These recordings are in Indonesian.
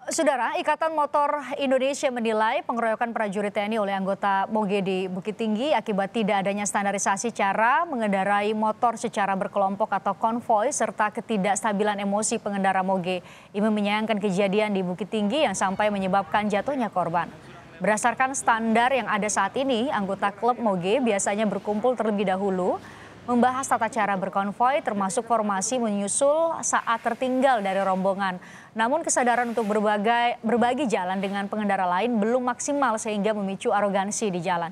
Saudara, Ikatan Motor Indonesia menilai pengeroyokan prajurit TNI oleh anggota Moge di Bukit Tinggi akibat tidak adanya standarisasi cara mengendarai motor secara berkelompok atau konvoi serta ketidakstabilan emosi pengendara Moge. Ini menyayangkan kejadian di Bukit Tinggi yang sampai menyebabkan jatuhnya korban. Berdasarkan standar yang ada saat ini, anggota klub Moge biasanya berkumpul terlebih dahulu, membahas tata cara berkonvoi termasuk formasi menyusul saat tertinggal dari rombongan. Namun kesadaran untuk berbagi jalan dengan pengendara lain belum maksimal sehingga memicu arogansi di jalan.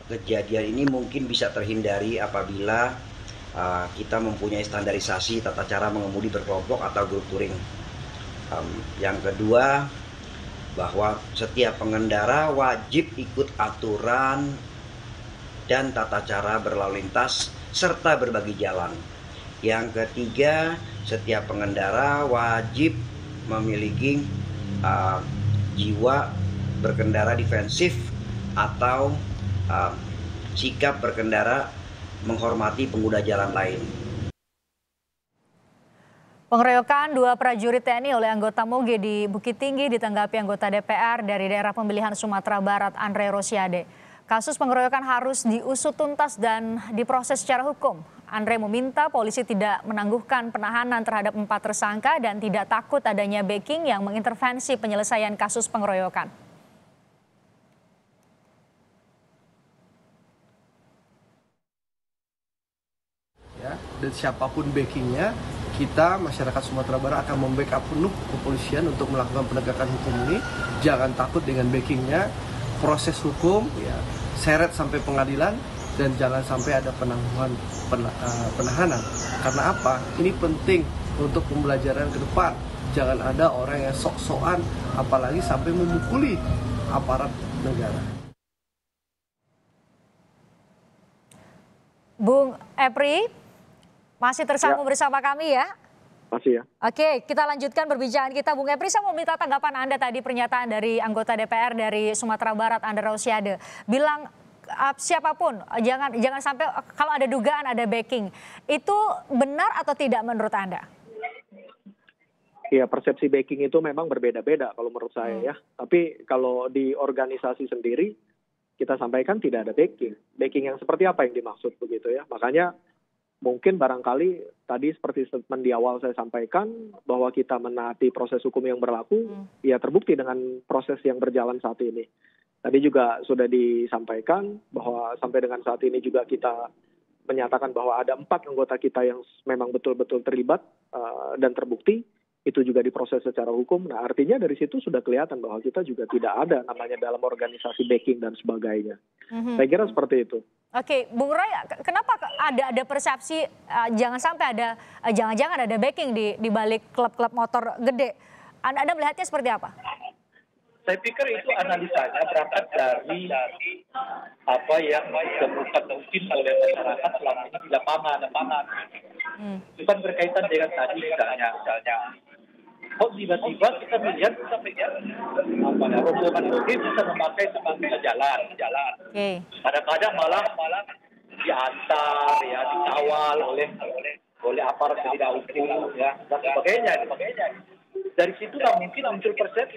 Kejadian ini mungkin bisa terhindari apabila kita mempunyai standarisasi tata cara mengemudi berkelompok atau grup touring. Yang kedua, bahwa setiap pengendara wajib ikut aturan dan tata cara berlalu lintas serta berbagi jalan. Yang ketiga, setiap pengendara wajib memiliki jiwa berkendara defensif atau sikap berkendara menghormati pengguna jalan lain. Pengeroyokan dua prajurit TNI oleh anggota Moge di Bukit Tinggi ditanggapi anggota DPR dari daerah pemilihan Sumatera Barat Andre Rosiade. Kasus pengeroyokan harus diusut tuntas dan diproses secara hukum. Andre meminta polisi tidak menangguhkan penahanan terhadap 4 tersangka dan tidak takut adanya backing yang mengintervensi penyelesaian kasus pengeroyokan. Ya, dan siapapun backingnya, kita masyarakat Sumatera Barat akan membackup penuh kepolisian untuk melakukan penegakan hukum ini. Jangan takut dengan backingnya, proses hukum ya, seret sampai pengadilan dan jangan sampai ada penahanan. Karena apa? Ini penting untuk pembelajaran ke depan. Jangan ada orang yang sok-sokan apalagi sampai memukuli aparat negara. Bung Epri, masih tersambung bersama kami ya? Masih ya. Oke, kita lanjutkan perbincangan kita. Bung Epri, saya mau minta tanggapan Anda tadi pernyataan dari anggota DPR dari Sumatera Barat, Andre Rosiade. Bilang siapapun, jangan sampai kalau ada dugaan ada backing. Itu benar atau tidak menurut Anda? Iya, persepsi backing itu memang berbeda-beda kalau menurut saya ya. Tapi kalau di organisasi sendiri, kita sampaikan tidak ada backing. Backing yang seperti apa yang dimaksud begitu ya. Makanya mungkin barangkali tadi seperti statement di awal saya sampaikan bahwa kita menaati proses hukum yang berlaku, ya terbukti dengan proses yang berjalan saat ini. Tadi juga sudah disampaikan bahwa sampai dengan saat ini juga kita menyatakan bahwa ada 4 anggota kita yang memang betul-betul terlibat dan terbukti. Itu juga diproses secara hukum. Nah, artinya dari situ sudah kelihatan bahwa kita juga tidak ada namanya dalam organisasi backing dan sebagainya. Saya kira seperti itu. Oke, Bung Roy, kenapa ada persepsi jangan sampai ada jangan-jangan ada backing di balik klub-klub motor gede? Anda melihatnya seperti apa? Saya pikir itu analisanya berangkat dari apa yang ditemukan mungkin oleh masyarakat selama ini di lapangan. Bukan berkaitan dengan tadi misalnya. Kok tiba-tiba kita melihat rombongan mobil bisa memakai sepanjang jalan. Kadang-kadang malah diantar, ya, dikawal oleh aparat penegak hukum, ya, dan sebagainya. Dari situ mungkin muncul persepsi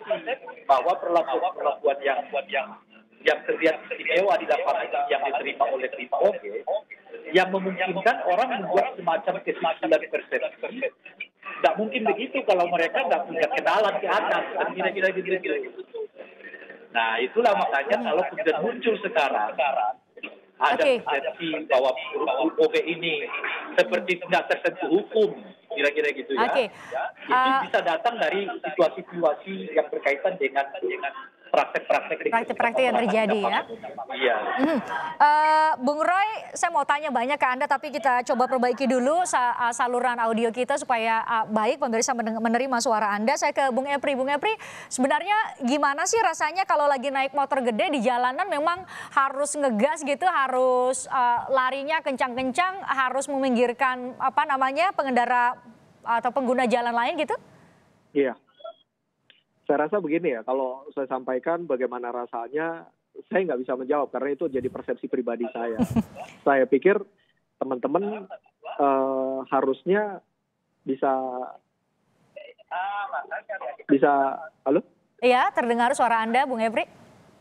bahwa perlakuan yang terlihat istimewa di lapangan yang diterima oleh Moge, yang memungkinkan orang membuat semacam kesimpulan persepsi. Tidak mungkin begitu kalau mereka nggak punya kenalan ke atas dan kira-kira gitu. Nah, itulah makanya kalau kemudian muncul sekarang ada persepsi bahwa Moge ini seperti tidak tersentuh hukum, kira-kira gitu ya. Itu bisa datang dari situasi-situasi yang berkaitan dengan praktek-praktek yang terjadi ya. Iya. Bung Roy, saya mau tanya banyak ke Anda tapi kita coba perbaiki dulu saluran audio kita supaya baik pemirsa menerima suara Anda. Saya ke Bung Epri. Bung Epri, sebenarnya gimana sih rasanya kalau lagi naik motor gede di jalanan memang harus ngegas gitu, harus larinya kencang-kencang, harus meminggirkan pengendara atau pengguna jalan lain gitu? Iya. Saya rasa begini ya, kalau saya sampaikan bagaimana rasanya, saya nggak bisa menjawab karena itu jadi persepsi pribadi saya. Saya pikir teman-teman harusnya bisa Bisa, halo? Iya, terdengar suara Anda, Bung Evri.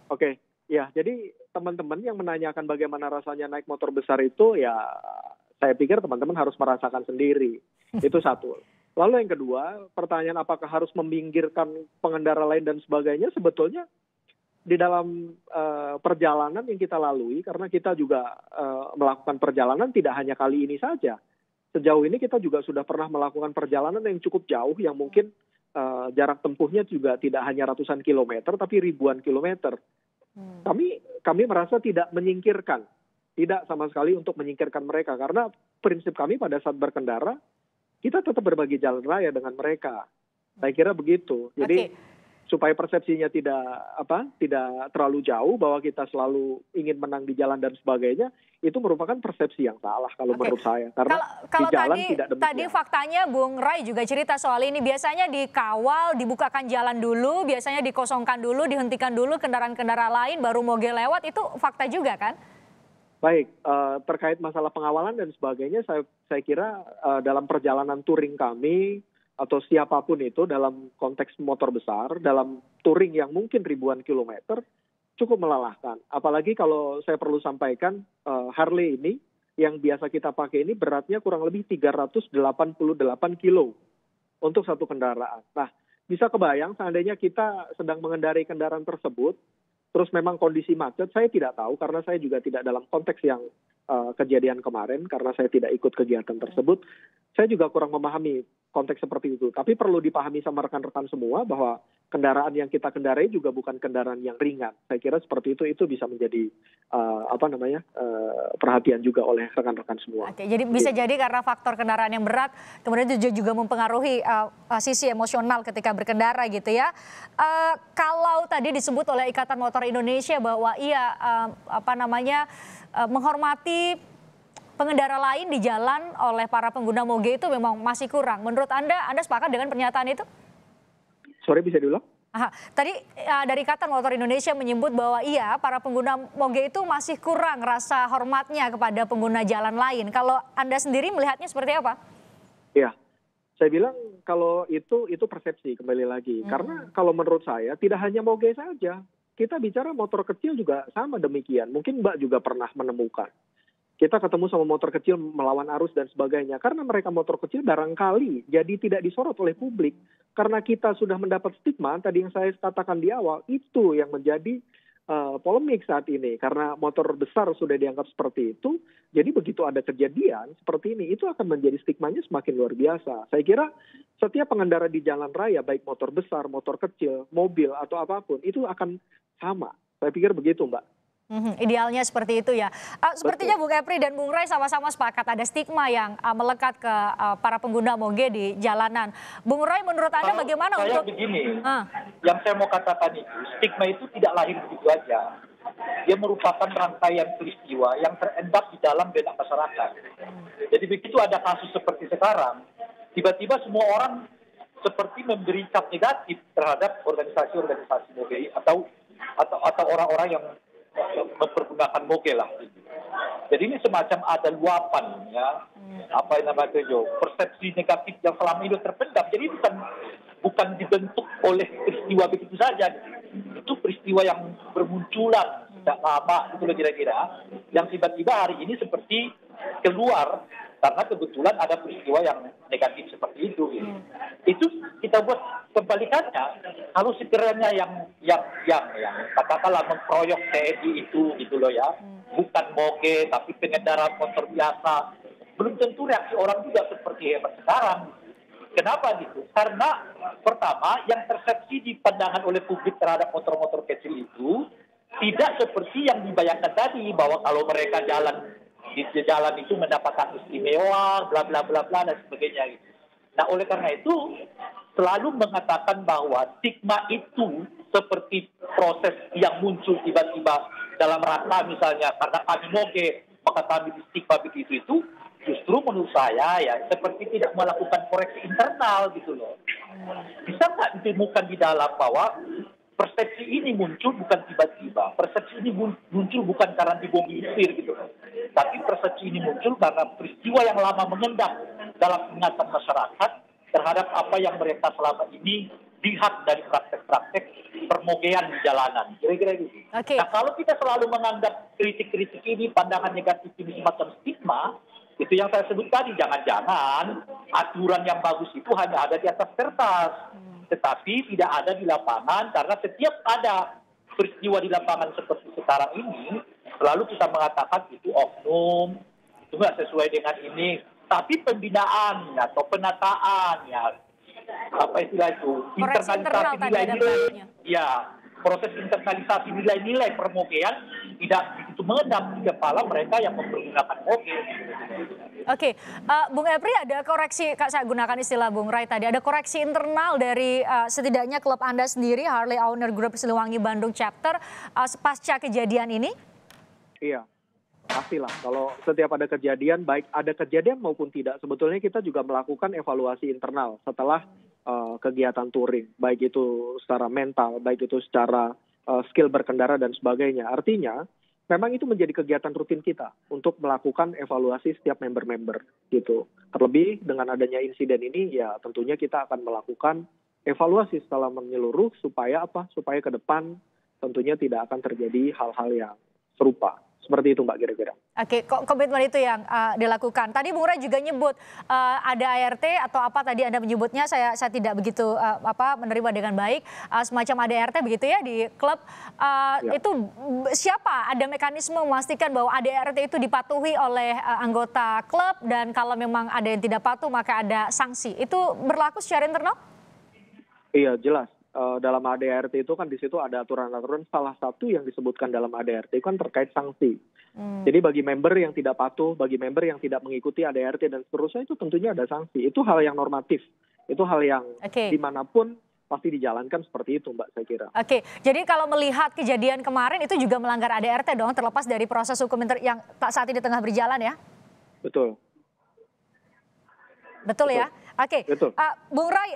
Oke, ya jadi teman-teman yang menanyakan bagaimana rasanya naik motor besar itu, ya saya pikir teman-teman harus merasakan sendiri. Itu satu. Lalu yang kedua, pertanyaan apakah harus meminggirkan pengendara lain dan sebagainya, sebetulnya di dalam perjalanan yang kita lalui, karena kita juga melakukan perjalanan tidak hanya kali ini saja. Sejauh ini kita juga sudah pernah melakukan perjalanan yang cukup jauh, yang mungkin jarak tempuhnya juga tidak hanya ratusan kilometer, tapi ribuan kilometer. Kami merasa tidak menyingkirkan, tidak sama sekali untuk menyingkirkan mereka, karena prinsip kami pada saat berkendara, kita tetap berbagi jalan raya dengan mereka. Saya kira begitu. Jadi supaya persepsinya tidak terlalu jauh bahwa kita selalu ingin menang di jalan dan sebagainya, itu merupakan persepsi yang salah kalau menurut saya. Karena kalau di jalan tadi, tidak demikian. Tadi faktanya Bung Rai juga cerita soal ini, biasanya dikawal, dibukakan jalan dulu, biasanya dikosongkan dulu, dihentikan dulu kendaraan-kendaraan lain, baru moge lewat, itu fakta juga kan? Baik, terkait masalah pengawalan dan sebagainya, saya kira dalam perjalanan touring kami, atau siapapun itu dalam konteks motor besar, dalam touring yang mungkin ribuan kilometer, cukup melelahkan. Apalagi kalau saya perlu sampaikan, Harley ini, yang biasa kita pakai ini beratnya kurang lebih 388 kilo untuk satu kendaraan. Nah, bisa kebayang seandainya kita sedang mengendarai kendaraan tersebut, terus memang kondisi macet, saya tidak tahu karena saya juga tidak dalam konteks yang kejadian kemarin, karena saya tidak ikut kegiatan tersebut. Saya juga kurang memahami konteks seperti itu. Tapi perlu dipahami sama rekan-rekan semua bahwa kendaraan yang kita kendarai juga bukan kendaraan yang ringan. Saya kira seperti itu bisa menjadi perhatian juga oleh rekan-rekan semua. Oke, jadi bisa jadi karena faktor kendaraan yang berat, kemudian itu juga mempengaruhi sisi emosional ketika berkendara gitu ya. Kalau tadi disebut oleh Ikatan Motor Indonesia bahwa menghormati pengendara lain di jalan oleh para pengguna moge itu memang masih kurang. Menurut Anda sepakat dengan pernyataan itu? Sorry, bisa diulang? Tadi dari Ikatan Motor Indonesia menyebut bahwa para pengguna moge itu masih kurang rasa hormatnya kepada pengguna jalan lain. Kalau Anda sendiri melihatnya seperti apa? Iya, saya bilang kalau itu persepsi kembali lagi. Karena kalau menurut saya tidak hanya moge saja. Kita bicara motor kecil juga sama demikian. Mungkin Mbak juga pernah menemukan. Kita ketemu sama motor kecil melawan arus dan sebagainya. Karena mereka motor kecil barangkali jadi tidak disorot oleh publik. Karena kita sudah mendapat stigma, tadi yang saya katakan di awal, itu yang menjadi polemik saat ini. Karena motor besar sudah dianggap seperti itu, jadi begitu ada kejadian seperti ini, itu akan menjadi stigmanya semakin luar biasa. Saya kira setiap pengendara di jalan raya, baik motor besar, motor kecil, mobil, atau apapun, itu akan sama. Saya pikir begitu, Mbak. Idealnya seperti itu ya. Sepertinya Bung Evri dan Bung Rai sama-sama sepakat ada stigma yang melekat ke para pengguna moge di jalanan. Bung Rai, menurut Anda bagaimana saya untuk... begini, yang saya mau katakan itu, stigma itu tidak lahir begitu aja. Dia merupakan rangkaian peristiwa yang terendap di dalam benak masyarakat. Jadi begitu ada kasus seperti sekarang, tiba-tiba semua orang seperti memberi cap negatif terhadap organisasi-organisasi moge atau orang-orang yang mempergunakan moge lah. Jadi ini semacam ada luapan ya, persepsi negatif yang selama ini terpendam. Jadi bukan dibentuk oleh peristiwa begitu saja. Itu peristiwa yang bermunculan sejak lama, itu kira-kira, yang tiba-tiba hari ini seperti keluar karena kebetulan ada peristiwa yang negatif seperti itu. Itu kita buat kebalikannya. Kalau sekiranya yang katakanlah mengkroyok TNI itu gitu loh ya, bukan moge tapi pengendara motor biasa, belum tentu reaksi orang juga seperti sekarang. Kenapa gitu? Karena pertama yang persepsi dipandangkan oleh publik terhadap motor-motor kecil itu tidak seperti yang dibayangkan tadi, bahwa kalau mereka jalan di jalan itu mendapatkan istimewa, bla bla bla bla dan sebagainya. Nah, oleh karena itu selalu mengatakan bahwa stigma itu seperti proses yang muncul tiba-tiba dalam rangka misalnya karena kami moge maka kami di stigma begitu, itu justru menurut saya ya seperti tidak melakukan koreksi internal gitu loh. Bisa nggak ditemukan di dalam bahwa persepsi ini muncul bukan tiba-tiba, persepsi ini muncul bukan karena dibombisir gitu, tapi persepsi ini muncul karena peristiwa yang lama mengendap dalam ingatan masyarakat terhadap apa yang mereka selama ini lihat dari praktek-praktek permogean di jalanan. Kira-kira gitu. Oke. Nah, kalau kita selalu menganggap kritik-kritik ini, pandangan negatif ini semacam stigma, itu yang saya sebut tadi, jangan-jangan aturan yang bagus itu hanya ada di atas kertas, tetapi tidak ada di lapangan, karena setiap ada peristiwa di lapangan seperti sekarang ini, selalu kita mengatakan itu oknum, itu nggak sesuai dengan ini. Tapi pembinaan atau penataan, ya apa istilah itu, internalisasi nilai-nilai, ya proses internalisasi nilai-nilai permogean tidak begitu mengedap di kepala mereka yang mempergunakan moge. Oke, Bung Epri, ada koreksi, Kak, saya gunakan istilah Bung Rai tadi, ada koreksi internal dari setidaknya klub Anda sendiri, Harley Owner Group Siliwangi Bandung Chapter, pasca kejadian ini? Iya, pastilah. Kalau setiap ada kejadian, baik ada kejadian maupun tidak, sebetulnya kita juga melakukan evaluasi internal setelah kegiatan touring, baik itu secara mental, baik itu secara skill berkendara dan sebagainya. Artinya, memang itu menjadi kegiatan rutin kita untuk melakukan evaluasi setiap member-member gitu. Terlebih dengan adanya insiden ini, ya tentunya kita akan melakukan evaluasi secara menyeluruh supaya apa? Supaya ke depan tentunya tidak akan terjadi hal-hal yang serupa. Seperti itu, Mbak, kira-kira. Oke, komitmen itu yang dilakukan. Tadi Bung Rai juga nyebut ada ART atau apa tadi Anda menyebutnya, saya tidak begitu menerima dengan baik, semacam ADRT begitu ya di klub. Ya. Itu siapa? Ada mekanisme memastikan bahwa ADRT itu dipatuhi oleh anggota klub, dan kalau memang ada yang tidak patuh maka ada sanksi. Itu berlaku secara internal? Iya, jelas. Dalam ADRT itu kan di situ ada aturan-aturan, salah satu yang disebutkan dalam ADRT itu kan terkait sanksi. Jadi bagi member yang tidak patuh, bagi member yang tidak mengikuti ADRT dan seterusnya itu tentunya ada sanksi. Itu hal yang normatif. Itu hal yang dimanapun pasti dijalankan seperti itu, Mbak, saya kira. Oke, jadi kalau melihat kejadian kemarin itu juga melanggar ADRT dong, terlepas dari proses hukum yang saat ini tengah berjalan ya? Betul. Betul ya? Oke, Betul. Bung Rai,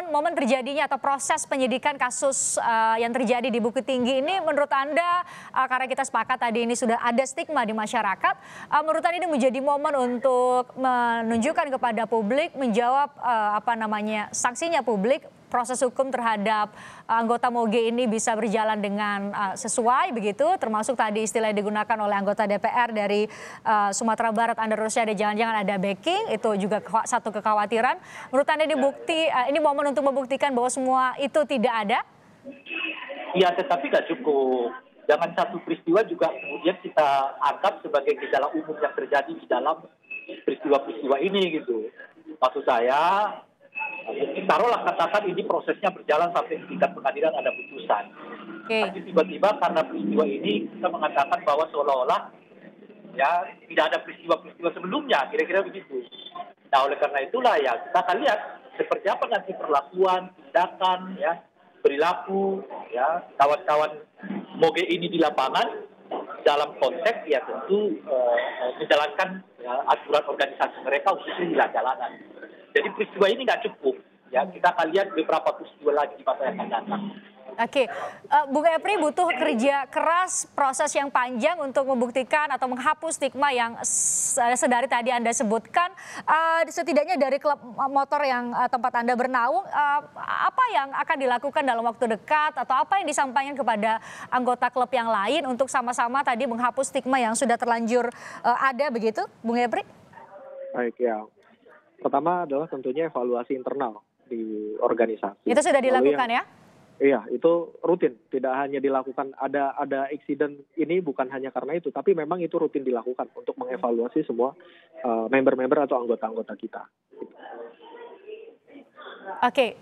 momen terjadinya atau proses penyidikan kasus yang terjadi di Bukit Tinggi ini menurut Anda, karena kita sepakat tadi ini sudah ada stigma di masyarakat, menurut Anda ini menjadi momen untuk menunjukkan kepada publik, menjawab sanksinya publik, proses hukum terhadap anggota MOGE ini bisa berjalan dengan sesuai begitu, termasuk tadi istilah yang digunakan oleh anggota DPR dari Sumatera Barat, Anda Rosyadi, jangan-jangan ada backing, itu juga satu kekhawatiran. Menurut Anda ini ini momen untuk membuktikan bahwa semua itu tidak ada? Iya, tetapi nggak cukup. Jangan satu peristiwa juga kemudian kita anggap sebagai gejala umum yang terjadi di dalam peristiwa-peristiwa ini gitu. Maksud saya, taruhlah katakan ini prosesnya berjalan sampai di tingkat pengadilan ada putusan. Tapi tiba-tiba karena peristiwa ini kita mengatakan bahwa seolah-olah ya tidak ada peristiwa-peristiwa sebelumnya, kira-kira begitu. Nah, oleh karena itulah ya kita akan lihat seperti apa nanti perlakuan, tindakan, ya perilaku, ya kawan-kawan MOGE ini di lapangan dalam konteks ya tentu menjalankan aturan organisasi mereka khususnya di jalanan. Jadi peristiwa ini nggak cukup, ya kita akan lihat beberapa peristiwa lagi di masa yang akan datang. Oke, Bung Epri, butuh kerja keras, proses yang panjang untuk membuktikan atau menghapus stigma yang sedari tadi Anda sebutkan. Setidaknya dari klub motor yang tempat Anda bernaung, apa yang akan dilakukan dalam waktu dekat atau apa yang disampaikan kepada anggota klub yang lain untuk sama-sama tadi menghapus stigma yang sudah terlanjur ada begitu, Bung Epri? Baik, ya. Pertama adalah tentunya evaluasi internal di organisasi. Itu sudah dilakukan ya? Iya, itu rutin. Tidak hanya dilakukan ada insiden ini bukan hanya karena itu, tapi memang itu rutin dilakukan untuk mengevaluasi semua member-member atau anggota-anggota kita. Oke,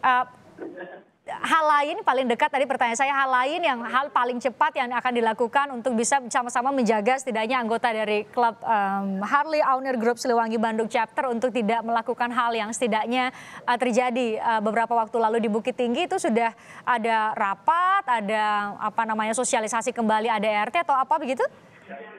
hal lain paling dekat tadi pertanyaan saya, hal paling cepat yang akan dilakukan untuk bisa sama-sama menjaga setidaknya anggota dari klub Harley Owner Group Siliwangi Bandung Chapter untuk tidak melakukan hal yang setidaknya terjadi beberapa waktu lalu di Bukit Tinggi. Itu sudah ada rapat, ada sosialisasi kembali ADRT atau apa begitu?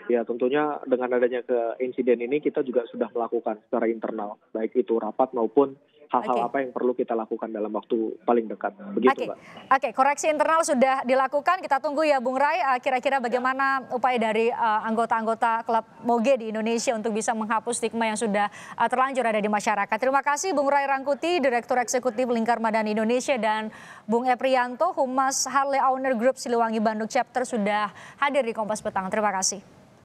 Ya, tentunya dengan adanya insiden ini kita juga sudah melakukan secara internal, baik itu rapat maupun hal-hal apa yang perlu kita lakukan dalam waktu paling dekat. Begitu, Mbak. Oke, koreksi internal sudah dilakukan. Kita tunggu ya, Bung Rai, kira-kira bagaimana upaya dari anggota-anggota klub moge di Indonesia untuk bisa menghapus stigma yang sudah terlanjur ada di masyarakat. Terima kasih Bung Rai Rangkuti, Direktur Eksekutif Lingkar Madani Indonesia, dan Bung Eprianto, Humas Harley Owner Group Siliwangi Bandung Chapter sudah hadir di Kompas Petang. Terima kasih.